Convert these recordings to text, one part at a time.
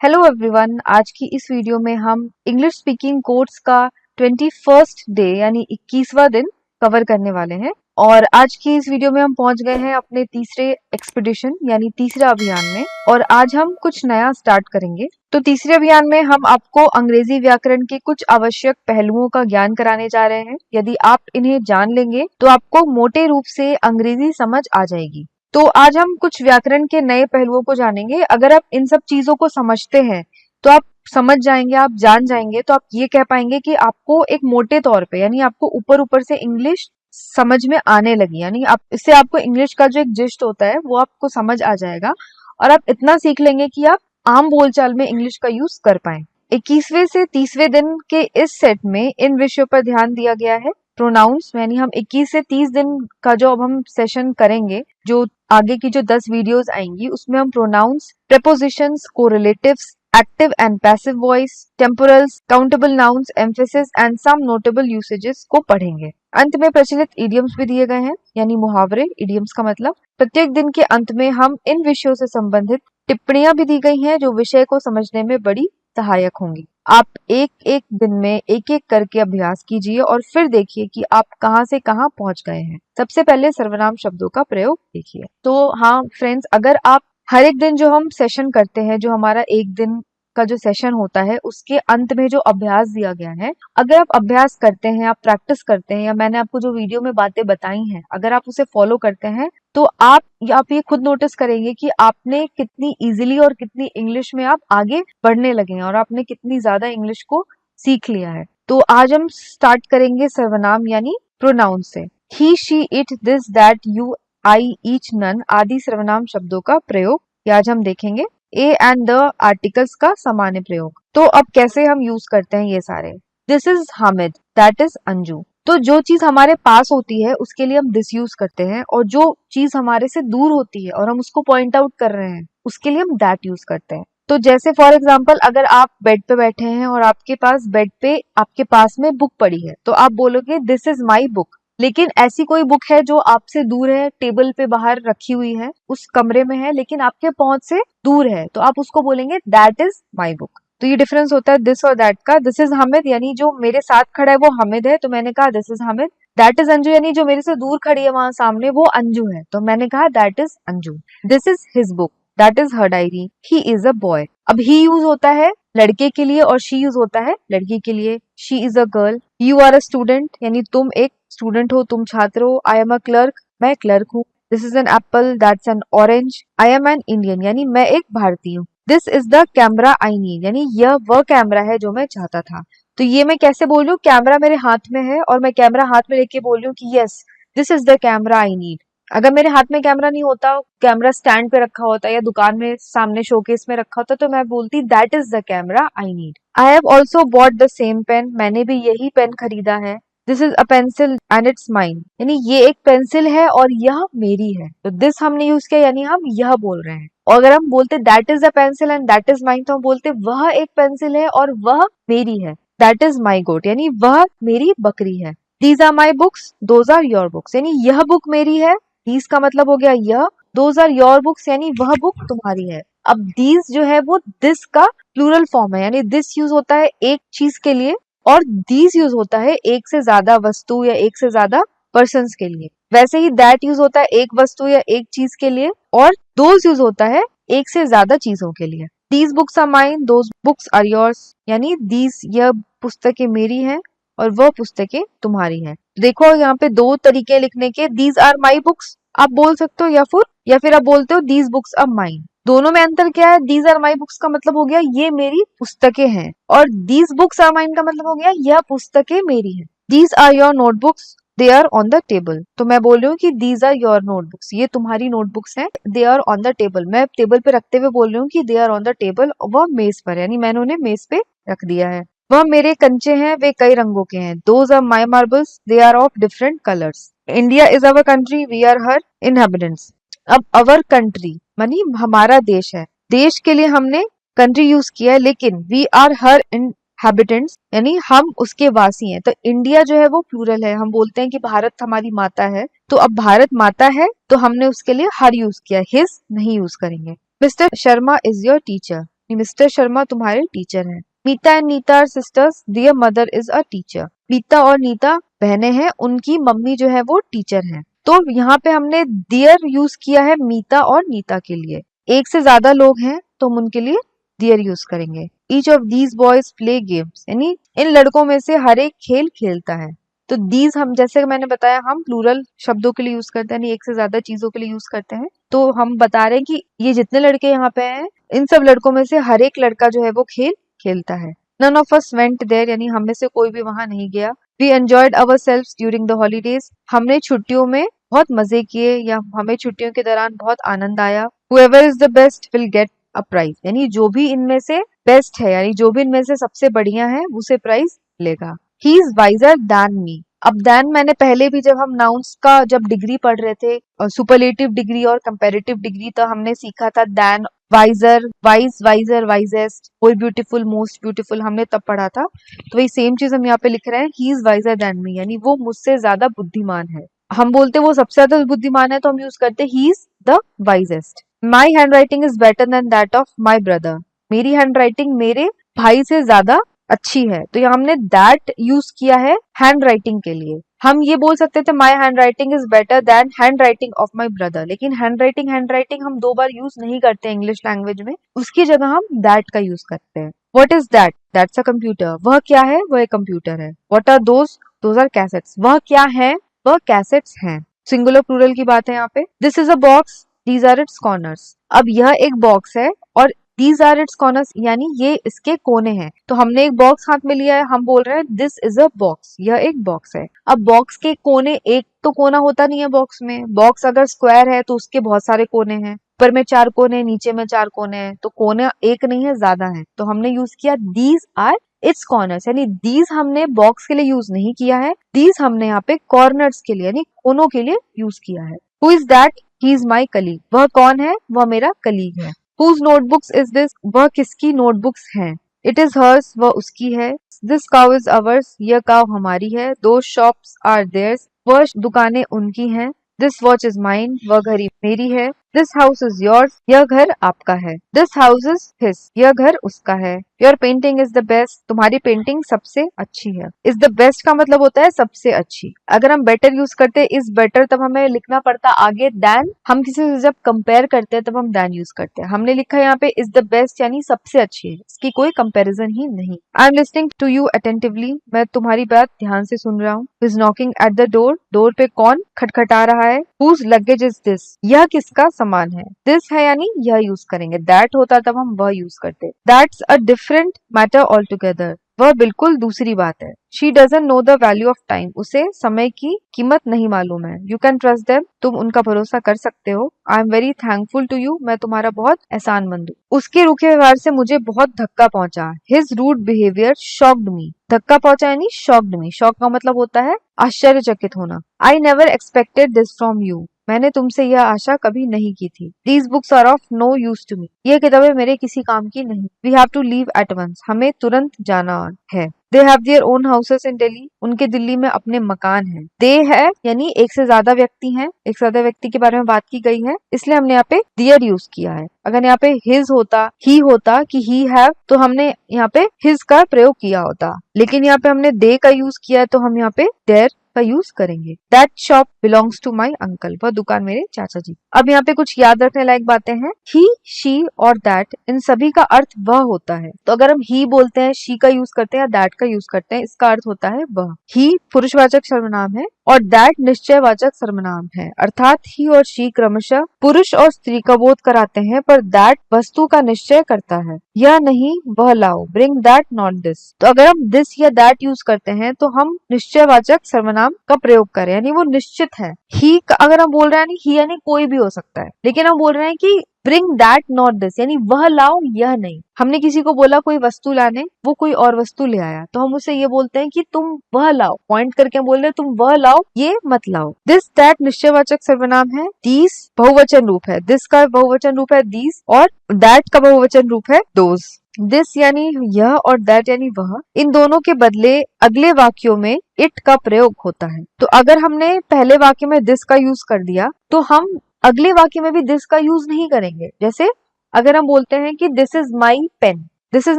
Hello everyone, आज की इस वीडियो में हम इंग्लिश स्पीकिंग कोर्स का 21st डे यानी 21वां दिन कवर करने वाले हैं। और आज की इस वीडियो में हम पहुंच गए हैं अपने तीसरे एक्सपीडिशन यानी तीसरे अभियान में, और आज हम कुछ नया स्टार्ट करेंगे। तो तीसरे अभियान में हम आपको अंग्रेजी व्याकरण के कुछ आवश्यक पहलुओं का ज्ञान कराने जा रहे हैं। यदि आप इन्हें जान लेंगे तो आपको मोटे रूप से अंग्रेजी समझ आ जाएगी। तो आज हम कुछ व्याकरण के नए पहलुओं को जानेंगे। अगर आप इन सब चीजों को समझते हैं तो आप समझ जाएंगे, आप जान जाएंगे, तो आप ये कह पाएंगे कि आपको एक मोटे तौर पे यानी आपको ऊपर ऊपर से इंग्लिश समझ में आने लगी, यानी आप इससे आपको इंग्लिश का जो एक जिस्ट होता है वो आपको समझ आ जाएगा और आप इतना सीख लेंगे कि आप आम बोलचाल में इंग्लिश का यूज कर पाए। 21वें से 30वें दिन के इस सेट में इन विषयों पर ध्यान दिया गया है। प्रोनाउंस यानी हम 21 से 30 दिन का जो अब हम सेशन करेंगे, जो आगे की जो 10 वीडियोस आएंगी उसमें हम pronouns, prepositions, correlatives, active and passive voice, temporals, countable nouns, emphasis and some notable usages को पढ़ेंगे। अंत में प्रचलित इडियम्स भी दिए गए हैं, यानी मुहावरे। इडियम्स का मतलब प्रत्येक दिन के अंत में हम इन विषयों से संबंधित टिप्पणियां भी दी गई हैं जो विषय को समझने में बड़ी सहायक होंगी। आप एक एक दिन में एक एक करके अभ्यास कीजिए और फिर देखिए कि आप कहां से कहां पहुंच गए हैं। सबसे पहले सर्वनाम शब्दों का प्रयोग देखिए। तो हाँ फ्रेंड्स, अगर आप हर एक दिन जो हम सेशन करते हैं, जो हमारा एक दिन का जो सेशन होता है उसके अंत में जो अभ्यास दिया गया है, अगर आप अभ्यास करते हैं, आप प्रैक्टिस करते हैं, या मैंने आपको जो वीडियो में बातें बताई हैं अगर आप उसे फॉलो करते हैं तो आप ये खुद नोटिस करेंगे कि आपने कितनी इजीली और कितनी इंग्लिश में आप आगे बढ़ने लगे हैं और आपने कितनी ज्यादा इंग्लिश को सीख लिया है। तो आज हम स्टार्ट करेंगे सर्वनाम यानी प्रोनाउन से। He, she, it, this, that, you, I, each, none आदि सर्वनाम शब्दों का प्रयोग ये आज हम देखेंगे। ए एंड द आर्टिकल्स का सामान्य प्रयोग। तो अब कैसे हम यूज करते हैं ये सारे। This is Hamid, that is Anju. तो जो चीज हमारे पास होती है उसके लिए हम दिस यूज करते हैं, और जो चीज हमारे से दूर होती है और हम उसको पॉइंट आउट कर रहे हैं उसके लिए हम दैट यूज करते हैं। तो जैसे फॉर एग्जाम्पल, अगर आप बेड पे बैठे हैं और आपके पास बेड पे आपके पास में बुक पड़ी है तो आप बोलोगे दिस इज माई बुक। लेकिन ऐसी कोई बुक है जो आपसे दूर है, टेबल पे बाहर रखी हुई है, उस कमरे में है लेकिन आपके पहुंच से दूर है, तो आप उसको बोलेंगे दैट इज माई बुक। तो ये डिफरेंस होता है दिस और दैट का। दिस इज हामिद यानी जो मेरे साथ खड़ा है वो हामिद है, तो मैंने कहा this is Hamid. That is Anju यानी जो मेरे से दूर खड़ी है वहां सामने वो अंजू है, तो मैंने कहा that is Anju. This is his book, that is her diary, he is a boy. अब ही यूज होता है लड़के के लिए और शी यूज होता है लड़की के लिए। She is a girl. You are a student यानी तुम एक स्टूडेंट हो, तुम छात्र हो। आई एम अ क्लर्क, मैं क्लर्क हूँ। This is an apple, that's an orange. I am an Indian यानी मैं एक भारतीय हूँ। This is the camera I need यानी यह वह कैमरा है जो मैं चाहता था। तो ये मैं कैसे बोल रही हूँ, कैमरा मेरे हाथ में है और मैं कैमरा हाथ में लेके बोल रही हूँ कि yes this is the camera I need. अगर मेरे हाथ में कैमरा नहीं होता, कैमरा स्टैंड पे रखा होता या दुकान में सामने शोकेस में रखा होता, तो मैं बोलती that is the camera I need. I have also bought the same pen, मैंने भी यही पेन खरीदा है। This is a pencil and it's mine यानी ये एक पेंसिल है और यह मेरी है। तो दिस हमने यूज किया यानी हम यह बोल रहे हैं। और अगर हम बोलते that is a pencil and that is mine, तो हम बोलते वह एक पेंसिल है और वह मेरी है। दैट इज माई गोट यानी वह मेरी बकरी है। These are my books, those are your books यानी यह बुक मेरी है, दीज का मतलब हो गया यह, दोज आर योर बुक्स यानी वह बुक तुम्हारी है। अब दीज जो है वो दिस का प्लूरल फॉर्म है, यानी दिस यूज होता है एक चीज के लिए और दीज यूज होता है एक से ज्यादा वस्तु या एक से ज्यादा पर्सन्स के लिए। वैसे ही दैट यूज होता है एक वस्तु या एक चीज के लिए, और दोज यूज होता है एक से ज्यादा चीजों के लिए। These books are mine, those books are yours यानी दीज यह पुस्तकें मेरी हैं और वह पुस्तकें तुम्हारी हैं। देखो यहाँ पे दो तरीके लिखने के, दीज आर माई बुक्स आप बोल सकते हो या फिर आप बोलते हो दीज बुक्स आर माइन। दोनों में अंतर क्या है, दीज आर माई बुक्स का मतलब हो गया ये मेरी पुस्तकें हैं, और दीज बुक्स आर माइन का मतलब हो गया यह पुस्तकें मेरी हैं। These are your notebooks, they are on the table. तो मैं बोल रही हूँ कि दीज आर योर नोटबुक्स, ये तुम्हारी नोटबुक्स हैं। They are on the table, मैं टेबल पे रखते हुए बोल रही हूँ कि they are on the table, वह मेज पर यानी मैंने उन्हें मेज पे रख दिया है। वह मेरे कंचे हैं, वे कई रंगों के हैं। Those are my marbles, they are of different colours. India is our country, we are her inhabitants. अब अवर कंट्री मानी हमारा देश है, देश के लिए हमने कंट्री यूज किया है, लेकिन वी आर हर इनहेबिटेंट्स यानी हम उसके वासी हैं। तो इंडिया जो है वो प्लूरल है, हम बोलते हैं कि भारत हमारी माता है, तो अब भारत माता है तो हमने उसके लिए हर यूज किया, हिज नहीं यूज करेंगे। Mister Sharma is your teacher, mister Sharma तुम्हारे टीचर हैं। Meeta and Neeta are sisters, their mother is a teacher. Meeta और नीता बहनें हैं, उनकी मम्मी जो है वो टीचर है। तो यहाँ पे हमने देयर यूज किया है मीता और नीता के लिए। एक से ज्यादा लोग हैं तो हम उनके लिए देयर यूज करेंगे। Each of these boys play games, यानी इन लड़कों में से हर एक खेल खेलता है। तो दीज हम जैसे मैंने बताया हम प्लूरल शब्दों के लिए यूज करते हैं, एक से ज्यादा चीजों के लिए यूज करते हैं। तो हम बता रहे हैं कि ये जितने लड़के यहाँ पे हैं इन सब लड़कों में से हर एक लड़का जो है वो खेल खेलता है। None of us went there, यानी हम में से कोई भी वहां नहीं गया। We enjoyed ourselves during the holidays, हमने छुट्टियों में बहुत मजे किए या हमें छुट्टियों के दौरान बहुत आनंद आया। Whoever is the best will get a prize, यानी जो भी इनमें से बेस्ट है, यानी जो भी इनमें से सबसे बढ़िया है उसे प्राइज मिलेगा। He is wiser than me, अब than मैंने पहले भी जब हम नाउन्स का जब डिग्री पढ़ रहे थे, सुपरलेटिव डिग्री और कंपैरेटिव डिग्री, तो हमने सीखा था than, wiser, wise, wiser, wisest, more beautiful, most beautiful, हमने तब पढ़ा था। तो वही सेम चीज हम यहाँ पे लिख रहे हैं, he is visor than me, यानी वो मुझसे ज्यादा बुद्धिमान है। हम बोलते वो सबसे ज्यादा बुद्धिमान है तो हम यूज करते he is the wisest. My hand writing is better than that of my brother, मेरी हैंड राइटिंग मेरे भाई से ज्यादा अच्छी है। तो यहाँ हमने दैट यूज किया है हैंड राइटिंग के लिए। हम ये बोल सकते थे my hand writing is better than hand writing of my brother, लेकिन हैंड राइटिंग हम दो बार यूज नहीं करते इंग्लिश लैंग्वेज में, उसकी जगह हम दैट का यूज करते हैं। What is that? That's a computer, वह क्या है? वह एक कंप्यूटर है। What are those are cassettes, वह क्या है? वह कैसेट्स हैं। सिंगुलर प्लूरल की बात है यहाँ पे। This is a box, these are its corners, अब यह एक बॉक्स है और दीज आर इट्स कॉर्नर्स, यानी ये इसके कोने हैं। तो हमने एक बॉक्स हाथ में लिया है, हम बोल रहे हैं दिस इज अ बॉक्स, यह एक बॉक्स है। अब बॉक्स के कोने, एक तो कोना होता नहीं है बॉक्स में, बॉक्स अगर स्क्वायर है तो उसके बहुत सारे कोने हैं, ऊपर में 4 कोने, नीचे में 4 कोने हैं, तो कोने एक नहीं है ज्यादा है। तो हमने यूज किया दीज आर इट्स कॉर्नर्स, यानी दीज हमने बॉक्स के लिए यूज नहीं किया है, दीज हमने यहाँ पे कॉर्नर्स के लिए यानी कोनों के लिए यूज किया है। Who is that? He is my colleague, वह कौन है? वह मेरा कलीग है। Whose notebooks is this? वह किसकी नोटबुक्स हैं? It is hers, वह उसकी है। This cow is ours, यह काव हमारी है। Those shops are theirs, वह दुकानें उनकी हैं। This watch is mine, वह घड़ी मेरी है। This house is yours, यह घर आपका है। This house is his, यह घर उसका है। Your painting is the best, तुम्हारी पेंटिंग सबसे अच्छी है। Is the best का मतलब होता है सबसे अच्छी। अगर हम better यूज करते is better, तब हमें लिखना पड़ता आगे than, हम किसी से जब कंपेयर करते हैं तब हम than यूज करते हैं। हमने लिखा यहाँ पे is the best यानी सबसे अच्छी है, इसकी कोई कंपेरिजन ही नहीं। I am listening to you attentively, मैं तुम्हारी बात ध्यान से सुन रहा हूँ। Who is knocking at the door, door पे कौन खटखटा रहा है? Whose luggage is this, यह किसका सामान है? This है यानी यह यूज करेंगे, that होता तब हम वह यूज करते। That's a different matter altogether, वह बिल्कुल दूसरी बात है। She doesn't know the value of time, उसे समय की कीमत नहीं मालूम है। You can trust them, तुम उनका भरोसा कर सकते हो। I am very thankful to you, मैं तुम्हारा बहुत एहसानमंद हूँ। उसके रूखे व्यवहार से मुझे बहुत धक्का पहुंचा। His rude behavior shocked me, धक्का पहुंचा यानी shocked me, shock का मतलब होता है आश्चर्यचकित होना। I never expected this from you, मैंने तुमसे यह आशा कभी नहीं की थी। These books are of no use to me, ये किताबें मेरे किसी काम की नहीं। We have to leave at once, हमें तुरंत जाना है। They have their own houses in Delhi, उनके दिल्ली में अपने मकान हैं। They है यानी एक से ज्यादा व्यक्ति हैं, एक से ज्यादा व्यक्ति के बारे में बात की गई है, इसलिए हमने यहाँ पे their यूज किया है। अगर यहाँ पे his होता, he होता कि he have, तो हमने यहाँ पे his का प्रयोग किया होता, लेकिन यहाँ पे हमने they का यूज किया है तो हम यहाँ पे their का यूज करेंगे। That shop belongs to my uncle, वह दुकान मेरे चाचा जी। अब यहाँ पे कुछ याद रखने लायक बातें हैं। He, she और that, इन सभी का अर्थ वह होता है। तो अगर हम he बोलते हैं, she का यूज करते हैं या that का यूज करते हैं, इसका अर्थ होता है वह। He पुरुषवाचक सर्वनाम है और that निश्चयवाचक सर्वनाम है, अर्थात he और she क्रमशः पुरुष और स्त्री का बोध कराते हैं, पर that वस्तु का निश्चय करता है। यह नहीं वह लाओ, bring that not this। तो अगर हम this या that यूज करते हैं तो हम निश्चयवाचक सर्वनाम का प्रयोग करें, यानी वो निश्चित है। ही अगर हम बोल रहे हैं ही यानी कोई भी हो सकता है, लेकिन हम बोल रहे हैं कि bring that not this, यानी वह लाओ यह नहीं। हमने किसी को बोला कोई वस्तु लाने, वो कोई और वस्तु ले आया, तो हम उसे ये बोलते हैं कि तुम वह लाओ, पॉइंट करके हम बोल रहे हैं तुम वह लाओ, ये मत लाओ। दिस दैट निश्चयवाचक सर्वनाम है। दीस बहुवचन रूप है, दिस का बहुवचन रूप है दीस और दैट का बहुवचन रूप है दोज। दिस यानी यह और दैट यानी वह, इन दोनों के बदले अगले वाक्यों में इट का प्रयोग होता है। तो अगर हमने पहले वाक्य में दिस का यूज कर दिया तो हम अगले वाक्य में भी दिस का यूज नहीं करेंगे। जैसे अगर हम बोलते हैं कि this is my pen, this is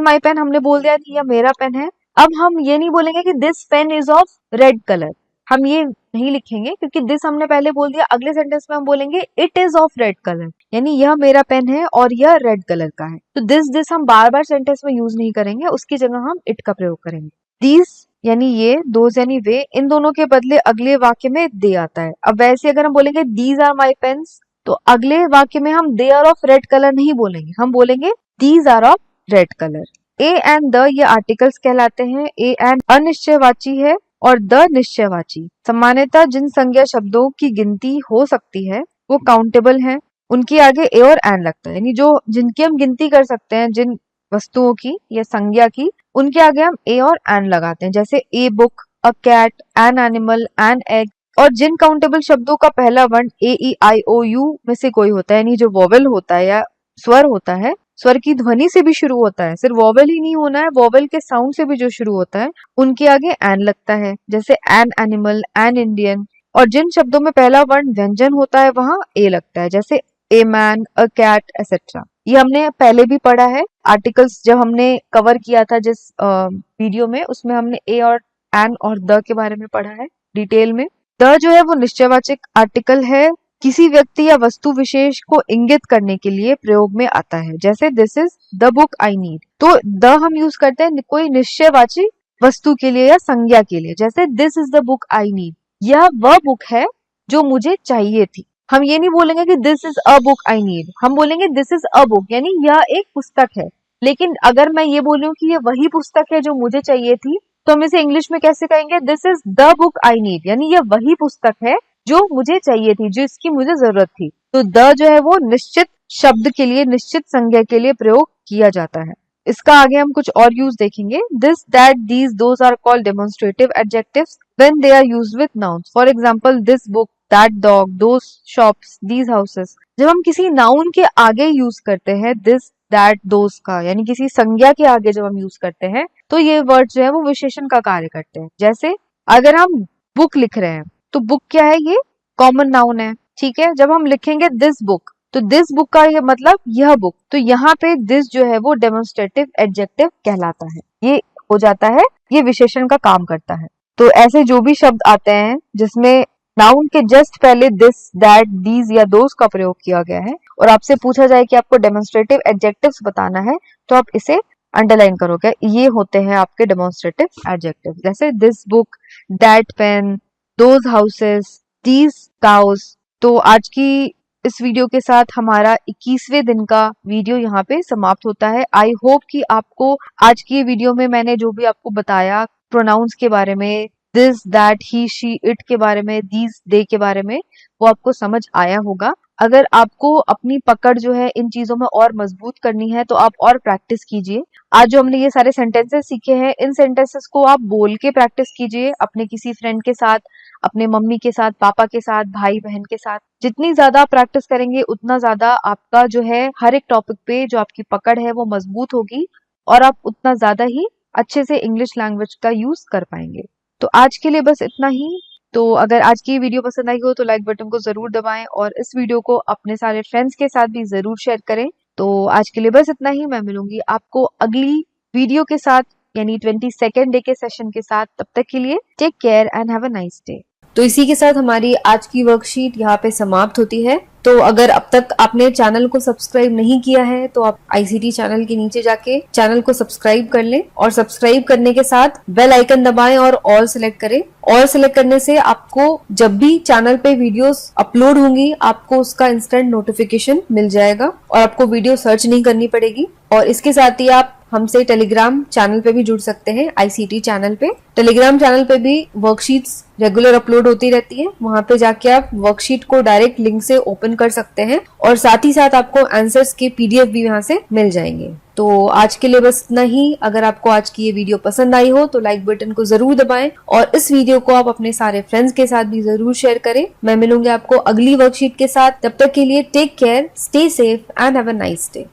my pen हमने बोल दिया कि यह मेरा पेन है। अब हम ये नहीं बोलेंगे कि this pen is of red colour, हम ये नहीं लिखेंगे क्योंकि दिस हमने पहले बोल दिया। अगले सेंटेंस में हम बोलेंगे it is of red colour, यानी यह मेरा पेन है और यह रेड कलर का है। तो दिस हम बार बार सेंटेंस में यूज नहीं करेंगे, उसकी जगह हम इट का प्रयोग करेंगे। दीज यानी ये, दोज यानी वे, इन दोनों के बदले अगले वाक्य में दे आता है। अब वैसे अगर हम बोलेंगे दीज आर माई पेन्स, तो अगले वाक्य में हम they are of red colour नहीं बोलेंगे, हम बोलेंगे these are of red colour. A and the ये आर्टिकल्स कहलाते हैं। ए एंड अनिश्चयवाची है और द निश्चयवाची। सामान्यतः जिन संज्ञा शब्दों की गिनती हो सकती है वो काउंटेबल हैं, उनके आगे ए और एन लगता है, यानी जो जिनकी हम गिनती कर सकते हैं, जिन वस्तुओं की या संज्ञा की, उनके आगे हम ए और एन लगाते हैं। जैसे a book, a cat, an animal, an egg. और जिन काउंटेबल शब्दों का पहला वर्ण ए ई आई ओ यू में से कोई होता है, यानी जो वोवेल होता है या स्वर होता है, स्वर की ध्वनि से भी शुरू होता है, सिर्फ वोवेल ही नहीं होना है, वोवेल के साउंड से भी जो शुरू होता है, उनके आगे एन लगता है। जैसे एन एनिमल, एन इंडियन। और जिन शब्दों में पहला वर्ण व्यंजन होता है वहां ए लगता है, जैसे a man, a cat, etcetera. ये हमने पहले भी पढ़ा है। आर्टिकल्स जब हमने कवर किया था जिस वीडियो में, उसमें हमने ए और एन और द के बारे में पढ़ा है डिटेल में। द जो है वो निश्चयवाचक आर्टिकल है, किसी व्यक्ति या वस्तु विशेष को इंगित करने के लिए प्रयोग में आता है। जैसे this is the book I need, तो द हम यूज करते हैं कोई निश्चयवाची वस्तु के लिए या संज्ञा के लिए। जैसे this is the book I need, यह वह बुक है जो मुझे चाहिए थी। हम ये नहीं बोलेंगे कि this is a book I need, हम बोलेंगे दिस इज अ बुक, यानी यह एक पुस्तक है। लेकिन अगर मैं ये बोलूं कि ये वही पुस्तक है जो मुझे चाहिए थी, तो हम इसे इंग्लिश में कैसे कहेंगे? This is the book I need, यानी यह वही पुस्तक है जो मुझे चाहिए थी, जो इसकी मुझे जरूरत थी। तो द जो है वो निश्चित शब्द के लिए, निश्चित संज्ञा के लिए प्रयोग किया जाता है। इसका आगे हम कुछ और यूज देखेंगे। This, that, these, those are called demonstrative adjectives when they are used with nouns. For example this book, that dog, those shops, these houses. जब हम किसी नाउन के आगे यूज करते हैं दिस, दैट, दोज का, यानी किसी संज्ञा के आगे जब हम यूज करते हैं, तो ये वर्ड जो है वो विशेषण का कार्य करते हैं। जैसे अगर हम बुक लिख रहे हैं, तो बुक क्या है? ये कॉमन नाउन है, ठीक है। जब हम लिखेंगे दिस बुक, तो दिस बुक का ये मतलब यह बुक, तो यहाँ पे दिस जो है वो डेमोन्स्ट्रेटिव एडजेक्टिव कहलाता है, ये हो जाता है, ये विशेषण का काम करता है। तो ऐसे जो भी शब्द आते हैं जिसमें नाउन के जस्ट पहले दिस, दैट, दीज या दोज का प्रयोग किया गया है, और आपसे पूछा जाए कि आपको डेमोन्स्ट्रेटिव एडजेक्टिव्स बताना है, तो आप इसे अंडरलाइन करोगे, ये होते हैं आपके डेमोन्स्ट्रेटिव एडजेक्टिव। जैसे this book, that pain, those houses, these cows. तो आज की इस वीडियो के साथ हमारा 21वें दिन का वीडियो यहाँ पे समाप्त होता है। आई होप कि आपको आज की वीडियो में मैंने जो भी आपको बताया प्रोनाउंस के बारे में, this, that, he, she, it के बारे में, दीज, दे के बारे में, वो आपको समझ आया होगा। अगर आपको अपनी पकड़ जो है इन चीजों में और मजबूत करनी है, तो आप और प्रैक्टिस कीजिए। आज जो हमने ये सारे सेंटेंसेस सीखे हैं, इन सेंटेंसेस को आप बोल के प्रैक्टिस कीजिए, अपने किसी फ्रेंड के साथ, अपने मम्मी के साथ, पापा के साथ, भाई बहन के साथ। जितनी ज्यादा आप प्रैक्टिस करेंगे, उतना ज्यादा आपका जो है हर एक टॉपिक पे जो आपकी पकड़ है वो मजबूत होगी, और आप उतना ज्यादा ही अच्छे से इंग्लिश लैंग्वेज का यूज कर पाएंगे। तो आज के लिए बस इतना ही। तो अगर आज की वीडियो पसंद आई हो तो लाइक बटन को जरूर दबाएं, और इस वीडियो को अपने सारे फ्रेंड्स के साथ भी जरूर शेयर करें। तो आज के लिए बस इतना ही। मैं मिलूंगी आपको अगली वीडियो के साथ, यानी 22nd डे के सेशन के साथ। तब तक के लिए take care and have a nice day. तो इसी के साथ हमारी आज की वर्कशीट यहाँ पे समाप्त होती है। तो अगर अब तक आपने चैनल को सब्सक्राइब नहीं किया है, तो आप आईसीटी चैनल के नीचे जाके चैनल को सब्सक्राइब कर लें, और सब्सक्राइब करने के साथ बेल आइकन दबाएं और ऑल सिलेक्ट करें। ऑल सिलेक्ट करने से आपको जब भी चैनल पे वीडियोस अपलोड होंगी, आपको उसका इंस्टेंट नोटिफिकेशन मिल जाएगा, और आपको वीडियो सर्च नहीं करनी पड़ेगी। और इसके साथ ही आप हमसे टेलीग्राम चैनल पे भी जुड़ सकते हैं, आईसीटी चैनल पे। टेलीग्राम चैनल पे भी वर्कशीट्स रेगुलर अपलोड होती रहती है, वहां पे जाके आप वर्कशीट को डायरेक्ट लिंक से ओपन कर सकते हैं, और साथ ही साथ आपको आंसर्स के पीडीएफ भी वहां से मिल जाएंगे। तो आज के लिए बस इतना ही। अगर आपको आज की ये वीडियो पसंद आई हो तो लाइक बटन को जरूर दबाएं, और इस वीडियो को आप अपने सारे फ्रेंड्स के साथ भी जरूर शेयर करें। मैं मिलूंगी आपको अगली वर्कशीट के साथ। तब तक के लिए take care, stay safe and have a nice day.